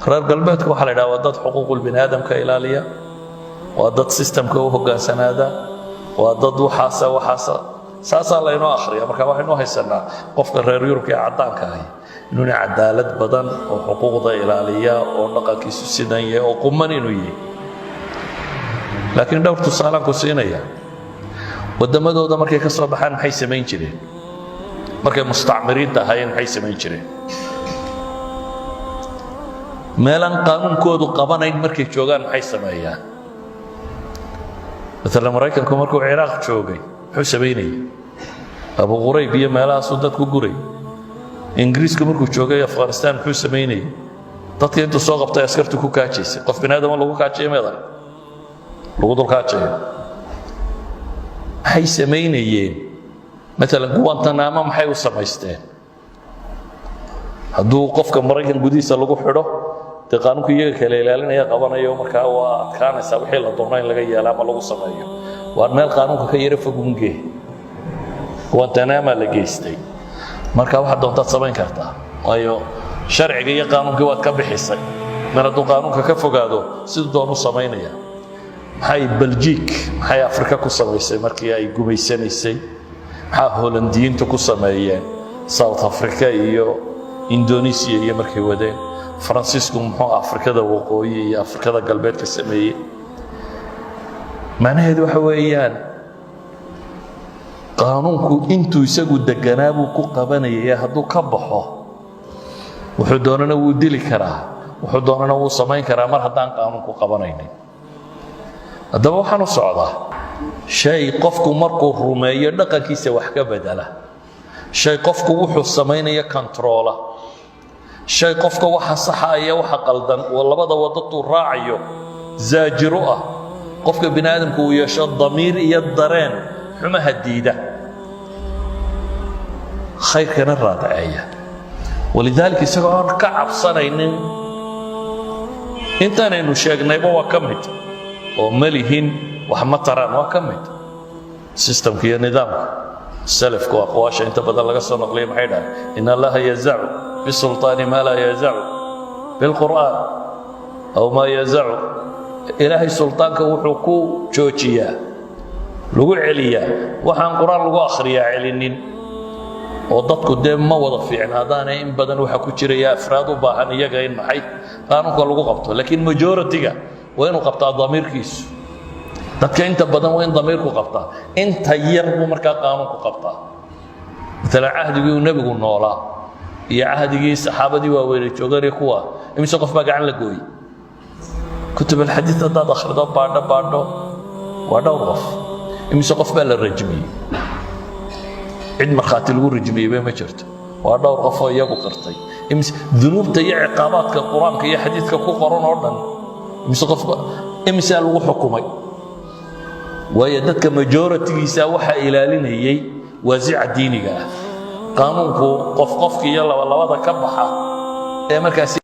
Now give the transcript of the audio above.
reer galbeedka waxa la yiraahdaa waa dad xuquuqul bini'aadamka ilaaliya waa dad systemka u hogaansanaada waa dad waxaasa saasa la inoo akhriya marka waxaynu haysanaa qofka reer Yurub ee cadaanka ah inuu cadaalad badan oo xuquuqda ilaaliya oo dhaqankiisu sidan yahay oo quman inuu yahay laakiin dhowr tusaale ku siinaya wadamadooda markay ka soo baxaan maxay sameyn jireen markay mustacmiriinta ahaayeen maxay sameyn jireen meelan qaanuunkoodu qabanayn markay joogaan maxay sameeyaan مثلا maraykanku markuu Ciraaq joogay wuxuu sameeyay Abu Ghuraib iyo meelahaas uu dadku guray Ingiriisku markuu joogay Afghanistan wuxuu sameeyay dadka inta soo qabtay askartu ku kaajeysay qof binaadam lagu kaajay meedan lagu dul kaajay waxay sameeyeen مثلا Guantanamo maxay u sameysteen hadduu qofka Maraykan gudihiisa lagu xidho qaanuunku iyaga kale ilaalinaya qabanayo marka waa adkaanaysa wixii la doonay in laga yeelo ama lagu sameeyo waa meel qaanuunka ka yara fogunge Guantanamo la geystay marka waxa doontaad sameyn kartaa waayo sharciga iyo qaanuunka waad ka bixisay maradu qaanuunka ka fogaado sidoo doon u sameynaya maxay Belgique maxay Afrika ku sameysay markii ay gumaysanaysay maxaa Hollandiyiintu ku sameeyeen South Africa iyo Indonesia iyo markay wadeen Francisco muxuu Afrikada waqooyi iyo Afrikada galbeed ka sameeyay macnaheedu waxa weeyaan qaanuunku intuu isagu deganaabo ku qabanayay hadduu ka baxo wuxuu doonana wuu dili karaa wuxuu doonana wuu sameyn karaa mar haddaan qaanuunku qabanaynin haddaba waxaan u socdaa shay qofku markuu rumeeyo dhaqankiisa wax ka bedela shay qofku wuxuu sameynaya controla shay qofka waxa saxa iyo waxa qaldan oo labada wadadu raaciyo zaajiru ah qofka bini'aadamku uu yeesho damiir iyo dareen xuma hadiida khayrkana raadacaya walidaalka isagoo aan ka cabsanaynin intaanaynu sheegnayba waa ka mid oo malihin wax ma taraan waa ka mid systemka iyo nidaamka salafku aqwaasha inta badan laga soo naqliyay maxay dhahay in allaha yazacu بالسلطان ما لا يزع بالقرآن أو ما يزع إلهي سلطانك وحكو جوجيا لغو عليا وحان قرآن لغو أخريا علنين وضدك ديم ما وضع في عنادانا إن بدن وحكو جريا أفراد وباهان يقين محي قانونك لغو قبطه لكن مجورتك وين قبطه ضمير كيس ضدك انت بدن وين ضميرك قبطه انت يربو مركا قانونك قبطه مثلا عهد النبي نولا يا عهدي صحابتي وويلي جوغري كوا امسى قف ما غان لا غوي كتب الحديث ضد اخرده باردو ودور قف امسى قف بلا رجمي عند مرخاتي لو رجمي ما جرت ودور قف يغو قرتي امسى ذنوبته يا عقاباتك القران يا حديثك كو قرن ودن امسى قف امسى لو حكمي ويا ددك ماجورتيسا waxa ilaalinayay wasiic diiniga قانونكو قف قفكي يلا والله وضع كبحة markaas